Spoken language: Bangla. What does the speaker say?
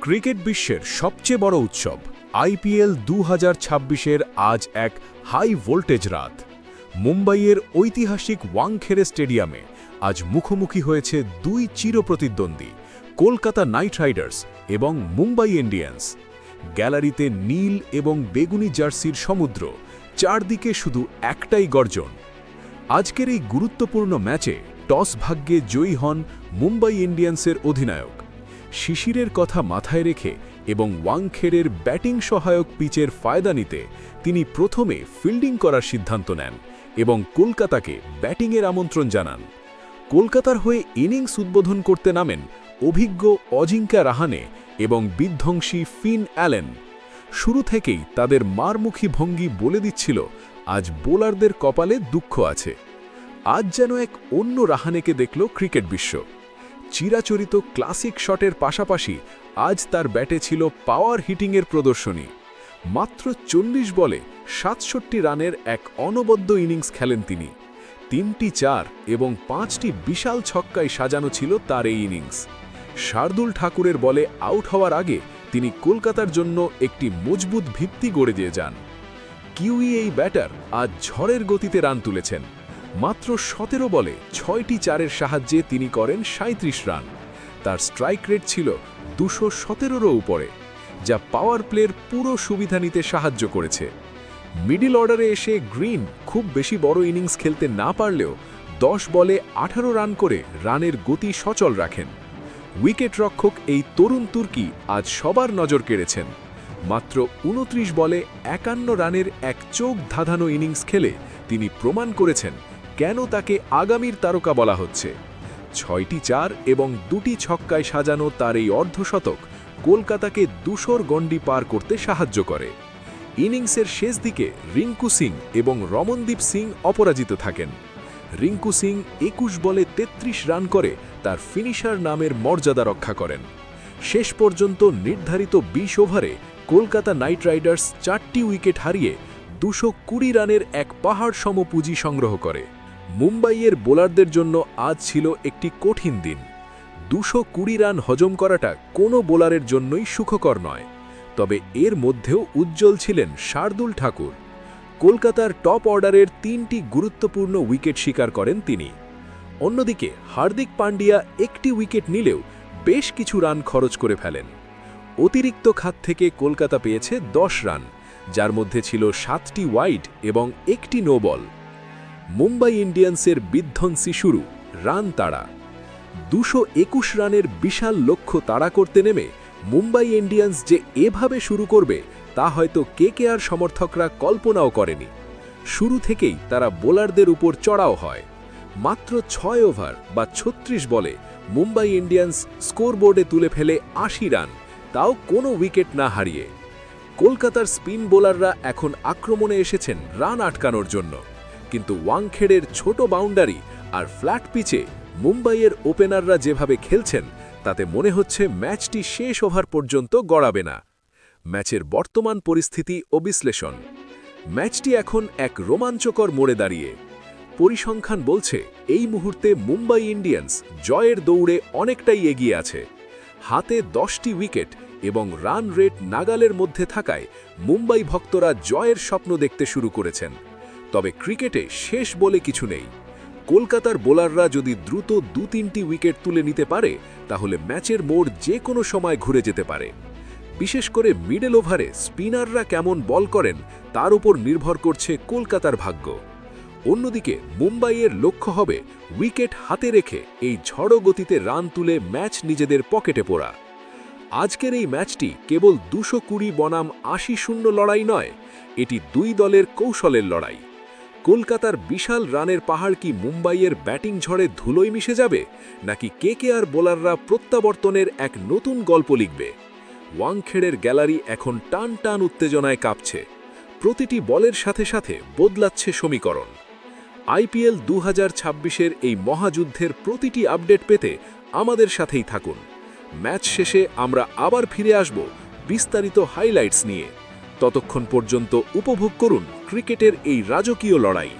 ক্রিকেট বিশ্বের সবচেয়ে বড় উৎসব আইপিএল 2026-এর আজ এক হাই ভোল্টেজ রাত। মুম্বাইয়ের ঐতিহাসিক ওয়াংখেড়ে স্টেডিয়ামে আজ মুখোমুখি হয়েছে দুই চিরপ্রতিদ্বন্দ্বী, কলকাতা নাইট রাইডার্স এবং মুম্বাই ইন্ডিয়ান্স। গ্যালারিতে নীল এবং বেগুনি জার্সির সমুদ্র, চারদিকে শুধু একটাই গর্জন। আজকের এই গুরুত্বপূর্ণ ম্যাচে টস ভাগ্যে জয়ী হন মুম্বাই ইন্ডিয়ান্সের অধিনায়ক। শিশিরের কথা মাথায় রেখে এবং ওয়াংখেড়ের ব্যাটিং সহায়ক পিচের ফায়দা নিতে তিনি প্রথমে ফিল্ডিং করার সিদ্ধান্ত নেন এবং কলকাতাকে ব্যাটিংয়ের আমন্ত্রণ জানান। কলকাতার হয়ে ইনিংস উদ্বোধন করতে নামেন অভিজ্ঞ অজিঙ্কা রাহানে এবং বিধ্বংসী ফিন অ্যালেন। শুরু থেকেই তাদের মারমুখী ভঙ্গি বলে দিচ্ছিল আজ বোলারদের কপালে দুঃখ আছে। আজ যেন এক অন্য রাহানেকে দেখল ক্রিকেট বিশ্ব। চিরাচরিত ক্লাসিক শটের পাশাপাশি আজ তার ব্যাটে ছিল পাওয়ার হিটিংয়ের প্রদর্শনী। মাত্র 40 বলে 67 রানের এক অনবদ্য ইনিংস খেলেন তিনি। 3টি 4 এবং 5টি বিশাল ছক্কায় সাজানো ছিল তার এই ইনিংস। শার্দুল ঠাকুরের বলে আউট হওয়ার আগে তিনি কলকাতার জন্য একটি মজবুত ভিত্তি গড়ে দিয়ে যান। কিউই এই ব্যাটার আজ ঝড়ের গতিতে রান তুলেছেন। মাত্র 17 বলে 6টি 4-এর সাহায্যে তিনি করেন 37 রান। তার স্ট্রাইক রেট ছিল 217-রও উপরে, যা পাওয়ার প্লের পুরো সুবিধা নিতে সাহায্য করেছে। মিডল অর্ডারে এসে গ্রিন খুব বেশি বড় ইনিংস খেলতে না পারলেও 10 বলে 18 রান করে রানের গতি সচল রাখেন। উইকেট রক্ষক এই তরুণ তুর্কি আজ সবার নজর কেড়েছেন। মাত্র 29 বলে 51 রানের এক চোখ ধাঁধানো ইনিংস খেলে তিনি প্রমাণ করেছেন কেন তাকে আগামীর তারকা বলা হচ্ছে। 6টি 4 এবং 2টি ছক্কায় সাজানো তার এই অর্ধশতক কলকাতাকে 200-র গণ্ডি পার করতে সাহায্য করে। ইনিংসের শেষ দিকে রিঙ্কু সিং এবং রমনদীপ সিং অপরাজিত থাকেন। রিঙ্কু সিং 21 বলে 33 রান করে তার ফিনিশার নামের মর্যাদা রক্ষা করেন। শেষ পর্যন্ত নির্ধারিত 20 ওভারে কলকাতা নাইট রাইডার্স 4টি উইকেট হারিয়ে 220 রানের এক পাহাড় সম পুঁজি সংগ্রহ করে। মুম্বাইয়ের বোলারদের জন্য আজ ছিল একটি কঠিন দিন। 220 রান হজম করাটা কোনো বোলারের জন্যই সুখকর নয়। তবে এর মধ্যেও উজ্জ্বল ছিলেন শার্দুল ঠাকুর। কলকাতার টপ অর্ডারের 3টি গুরুত্বপূর্ণ উইকেট শিকার করেন তিনি। অন্যদিকে হার্দিক পান্ডিয়া একটি উইকেট নিলেও বেশ কিছু রান খরচ করে ফেলেন। অতিরিক্ত খাত থেকে কলকাতা পেয়েছে 10 রান, যার মধ্যে ছিল 7টি ওয়াইড এবং একটি নো বল। মুম্বাই ইন্ডিয়ান্সের বিধ্বংসী শুরু, রান তাড়া। 221 রানের বিশাল লক্ষ্য তাড়া করতে নেমে মুম্বাই ইন্ডিয়ান্স যে এভাবে শুরু করবে তা হয়তো কেকেআর সমর্থকরা কল্পনাও করেনি। শুরু থেকেই তারা বোলারদের উপর চড়াও হয়। মাত্র 6 ওভার বা 36 বলে মুম্বাই ইন্ডিয়ান্স স্কোরবোর্ডে তুলে ফেলে 80 রান, তাও কোনো উইকেট না হারিয়ে। কলকাতার স্পিন বোলাররা এখন আক্রমণে এসেছেন রান আটকানোর জন্য, কিন্তু ওয়াংখেড়ের ছোট বাউন্ডারি আর ফ্ল্যাট পিচে মুম্বাইয়ের ওপেনাররা যেভাবে খেলছেন তাতে মনে হচ্ছে ম্যাচটি শেষ ওভার পর্যন্ত গড়াবে না। ম্যাচের বর্তমান পরিস্থিতি ও বিশ্লেষণ। ম্যাচটি এখন এক রোমাঞ্চকর মোড়ে দাঁড়িয়ে। পরিসংখ্যান বলছে এই মুহূর্তে মুম্বাই ইন্ডিয়ান্স জয়ের দৌড়ে অনেকটাই এগিয়ে আছে। হাতে 10টি উইকেট এবং রান রেট নাগালের মধ্যে থাকায় মুম্বাই ভক্তরা জয়ের স্বপ্ন দেখতে শুরু করেছেন। তবে ক্রিকেটে শেষ বলে কিছু নেই। কলকাতার বোলাররা যদি দ্রুত 2-3টি উইকেট তুলে নিতে পারে তাহলে ম্যাচের মোড় যে কোনো সময় ঘুরে যেতে পারে। বিশেষ করে মিডল ওভারে স্পিনাররা কেমন বল করেন তার উপর নির্ভর করছে কলকাতার ভাগ্য। অন্যদিকে মুম্বাইয়ের লক্ষ্য হবে উইকেট হাতে রেখে এই ঝড়ো গতিতে রান তুলে ম্যাচ নিজেদের পকেটে পোড়া। আজকের এই ম্যাচটি কেবল 220 বনাম 80-0 লড়াই নয়, এটি দুই দলের কৌশলের লড়াই। কলকাতার বিশাল রানের পাহাড় কি মুম্বাইয়ের ব্যাটিং ঝড়ে ধুলোয় মিশে যাবে, নাকি কেকেআর বোলাররা প্রত্যাবর্তনের এক নতুন গল্প লিখবে? ওয়াংখেড়ের গ্যালারি এখন টান টান উত্তেজনায় কাঁপছে। প্রতিটি বলের সাথে সাথে বদলাচ্ছে সমীকরণ। আইপিএল 2026-এর এই মহাযুদ্ধের প্রতিটি আপডেট পেতে আমাদের সাথেই থাকুন। ম্যাচ শেষে আমরা আবার ফিরে আসব বিস্তারিত হাইলাইটস নিয়ে। ততক্ষণ পর্যন্ত উপভোগ করুন ক্রিকেটের এই রাজকীয় লড়াই।